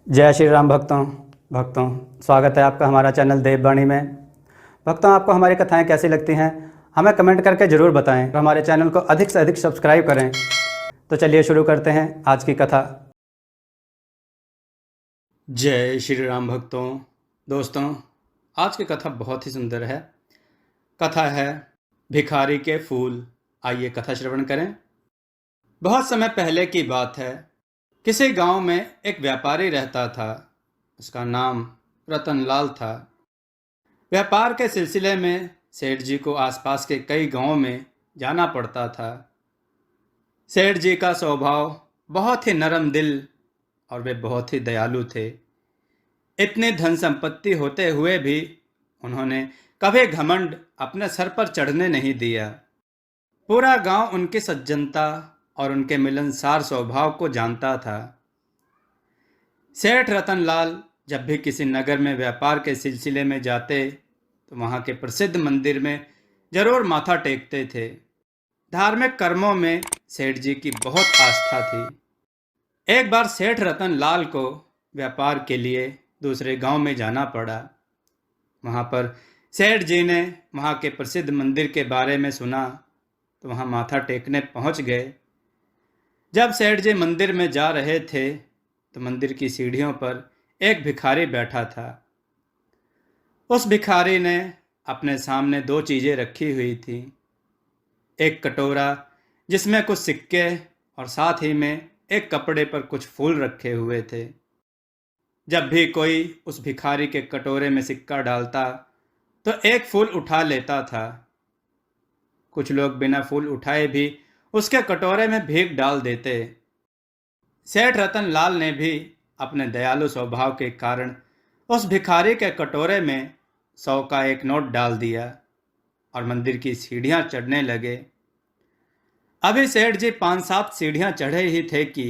जय श्री राम भक्तों स्वागत है आपका हमारा चैनल देववाणी में। भक्तों, आपको हमारी कथाएं कैसी लगती हैं हमें कमेंट करके ज़रूर बताएं और हमारे चैनल को अधिक से अधिक सब्सक्राइब करें। तो चलिए शुरू करते हैं आज की कथा। जय श्री राम दोस्तों, आज की कथा बहुत ही सुंदर है। कथा है भिखारी के फूल। आइए कथा श्रवण करें। बहुत समय पहले की बात है। किसी गांव में एक व्यापारी रहता था। उसका नाम रतनलाल था। व्यापार के सिलसिले में सेठ जी को आसपास के कई गांवों में जाना पड़ता था। सेठ जी का स्वभाव बहुत ही नरम दिल और वे बहुत ही दयालु थे। इतनी धन संपत्ति होते हुए भी उन्होंने कभी घमंड अपने सर पर चढ़ने नहीं दिया। पूरा गांव उनकी सज्जनता और उनके मिलनसार स्वभाव को जानता था। सेठ रतनलाल जब भी किसी नगर में व्यापार के सिलसिले में जाते तो वहाँ के प्रसिद्ध मंदिर में जरूर माथा टेकते थे। धार्मिक कर्मों में सेठ जी की बहुत आस्था थी। एक बार सेठ रतनलाल को व्यापार के लिए दूसरे गांव में जाना पड़ा। वहाँ पर सेठ जी ने वहाँ के प्रसिद्ध मंदिर के बारे में सुना तो वहाँ माथा टेकने पहुँच गए। जब सेठ जी मंदिर में जा रहे थे तो मंदिर की सीढ़ियों पर एक भिखारी बैठा था। उस भिखारी ने अपने सामने दो चीज़ें रखी हुई थी। एक कटोरा जिसमें कुछ सिक्के और साथ ही में एक कपड़े पर कुछ फूल रखे हुए थे। जब भी कोई उस भिखारी के कटोरे में सिक्का डालता तो एक फूल उठा लेता था। कुछ लोग बिना फूल उठाए भी उसके कटोरे में भीख डाल देते। सेठ रतनलाल ने भी अपने दयालु स्वभाव के कारण उस भिखारी के कटोरे में 100 का एक नोट डाल दिया और मंदिर की सीढ़ियां चढ़ने लगे। अभी सेठ जी 5-7 सीढ़ियां चढ़े ही थे कि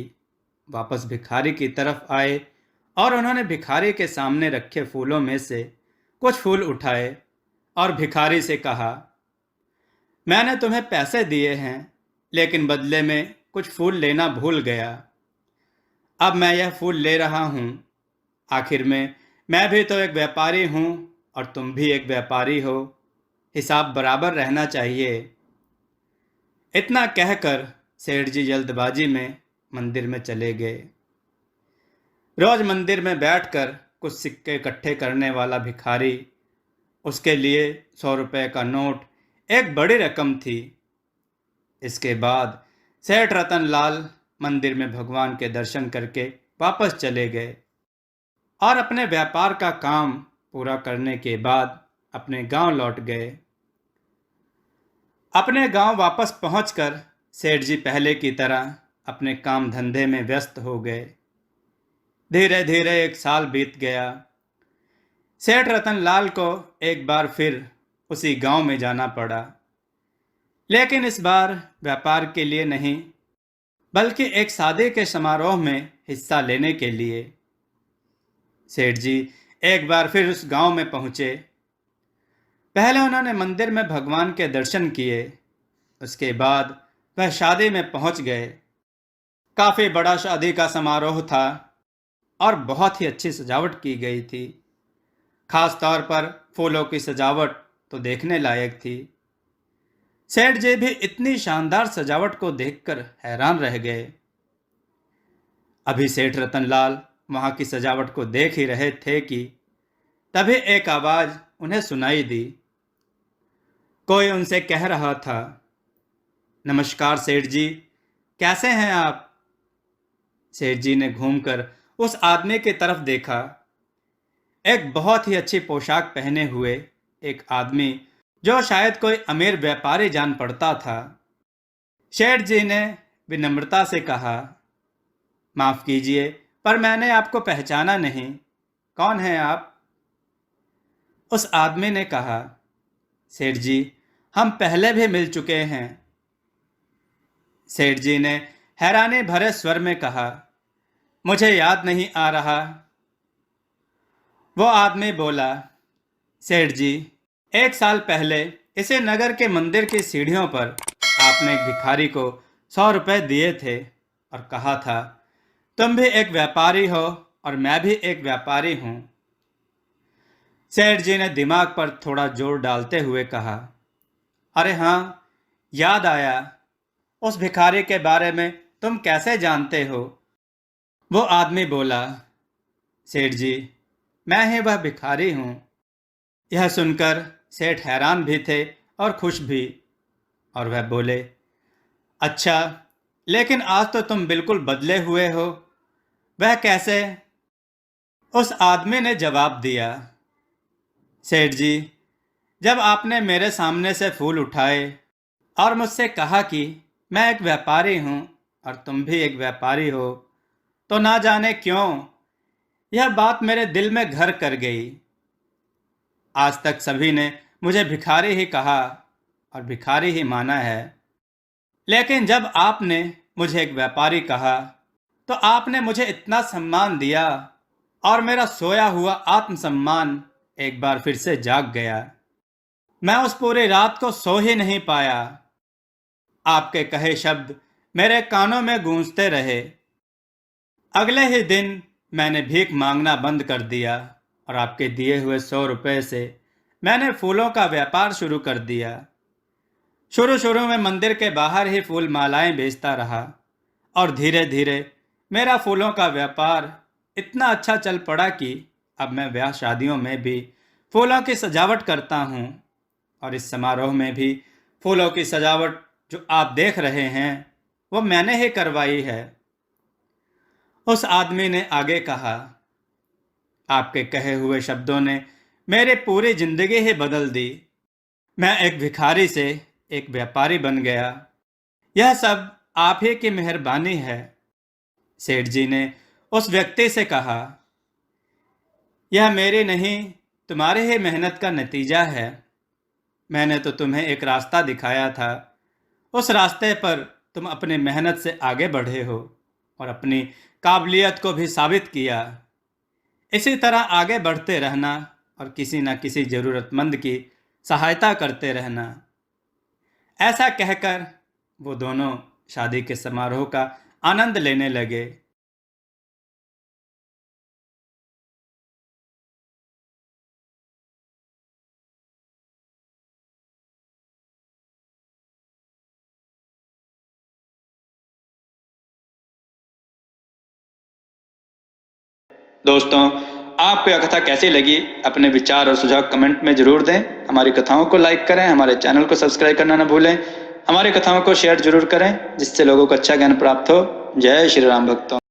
वापस भिखारी की तरफ आए और उन्होंने भिखारी के सामने रखे फूलों में से कुछ फूल उठाए और भिखारी से कहा, मैंने तुम्हें पैसे दिए हैं लेकिन बदले में कुछ फूल लेना भूल गया। अब मैं यह फूल ले रहा हूँ। आखिर में मैं भी तो एक व्यापारी हूँ और तुम भी एक व्यापारी हो। हिसाब बराबर रहना चाहिए। इतना कहकर सेठ जी जल्दबाजी में मंदिर में चले गए। रोज मंदिर में बैठकर कुछ सिक्के इकट्ठे करने वाला भिखारी, उसके लिए 100 रुपये का नोट एक बड़ी रकम थी। इसके बाद सेठ रतनलाल मंदिर में भगवान के दर्शन करके वापस चले गए और अपने व्यापार का काम पूरा करने के बाद अपने गांव लौट गए। अपने गांव वापस पहुंचकर सेठ जी पहले की तरह अपने काम धंधे में व्यस्त हो गए। धीरे धीरे 1 साल बीत गया। सेठ रतनलाल को एक बार फिर उसी गांव में जाना पड़ा, लेकिन इस बार व्यापार के लिए नहीं बल्कि एक शादी के समारोह में हिस्सा लेने के लिए। सेठ जी एक बार फिर उस गांव में पहुंचे। पहले उन्होंने मंदिर में भगवान के दर्शन किए। उसके बाद वह शादी में पहुंच गए। काफ़ी बड़ा शादी का समारोह था और बहुत ही अच्छी सजावट की गई थी। खास तौर पर फूलों की सजावट तो देखने लायक थी। सेठ जी भी इतनी शानदार सजावट को देखकर हैरान रह गए। अभी सेठ रतनलाल वहां की सजावट को देख ही रहे थे कि तभी एक आवाज उन्हें सुनाई दी। कोई उनसे कह रहा था, नमस्कार सेठ जी, कैसे हैं आप? सेठ जी ने घूमकर उस आदमी की तरफ देखा। एक बहुत ही अच्छी पोशाक पहने हुए एक आदमी जो शायद कोई अमीर व्यापारी जान पड़ता था। सेठ जी ने विनम्रता से कहा, माफ कीजिए पर मैंने आपको पहचाना नहीं। कौन हैं आप? उस आदमी ने कहा, सेठ जी, हम पहले भी मिल चुके हैं। सेठ जी ने हैरानी भरे स्वर में कहा, मुझे याद नहीं आ रहा। वो आदमी बोला, सेठ जी, 1 साल पहले इसे नगर के मंदिर की सीढ़ियों पर आपने एक भिखारी को 100 रुपए दिए थे और कहा था, तुम भी एक व्यापारी हो और मैं भी एक व्यापारी हूँ। सेठ जी ने दिमाग पर थोड़ा जोर डालते हुए कहा, अरे हाँ, याद आया, उस भिखारी के बारे में तुम कैसे जानते हो? वो आदमी बोला, सेठ जी, मैं ही वह भिखारी हूँ। यह सुनकर सेठ हैरान भी थे और खुश भी, और वह बोले, अच्छा, लेकिन आज तो तुम बिल्कुल बदले हुए हो। वह कैसे? उस आदमी ने जवाब दिया, सेठ जी, जब आपने मेरे सामने से फूल उठाए और मुझसे कहा कि मैं एक व्यापारी हूँ और तुम भी एक व्यापारी हो, तो ना जाने क्यों यह बात मेरे दिल में घर कर गई। आज तक सभी ने मुझे भिखारी ही कहा और भिखारी ही माना है, लेकिन जब आपने मुझे एक व्यापारी कहा तो आपने मुझे इतना सम्मान दिया और मेरा सोया हुआ आत्मसम्मान एक बार फिर से जाग गया। मैं उस पूरी रात को सो ही नहीं पाया। आपके कहे शब्द मेरे कानों में गूंजते रहे। अगले ही दिन मैंने भीख मांगना बंद कर दिया और आपके दिए हुए 100 रुपए से मैंने फूलों का व्यापार शुरू कर दिया। शुरू शुरू में मंदिर के बाहर ही फूल मालाएं बेचता रहा और धीरे धीरे मेरा फूलों का व्यापार इतना अच्छा चल पड़ा कि अब मैं ब्याह शादियों में भी फूलों की सजावट करता हूँ, और इस समारोह में भी फूलों की सजावट जो आप देख रहे हैं वो मैंने ही करवाई है। उस आदमी ने आगे कहा, आपके कहे हुए शब्दों ने मेरी पूरी जिंदगी ही बदल दी। मैं एक भिखारी से एक व्यापारी बन गया। यह सब आप ही की मेहरबानी है। सेठ जी ने उस व्यक्ति से कहा, यह मेरी नहीं, तुम्हारे ही मेहनत का नतीजा है। मैंने तो तुम्हें एक रास्ता दिखाया था, उस रास्ते पर तुम अपनी मेहनत से आगे बढ़े हो और अपनी काबिलियत को भी साबित किया। इसी तरह आगे बढ़ते रहना और किसी न किसी ज़रूरतमंद की सहायता करते रहना। ऐसा कहकर वो दोनों शादी के समारोह का आनंद लेने लगे। दोस्तों, आपको यह कथा कैसी लगी? अपने विचार और सुझाव कमेंट में जरूर दें। हमारी कथाओं को लाइक करें, हमारे चैनल को सब्सक्राइब करना न भूलें। हमारी कथाओं को शेयर जरूर करें जिससे लोगों को अच्छा ज्ञान प्राप्त हो। जय श्री राम भक्तों।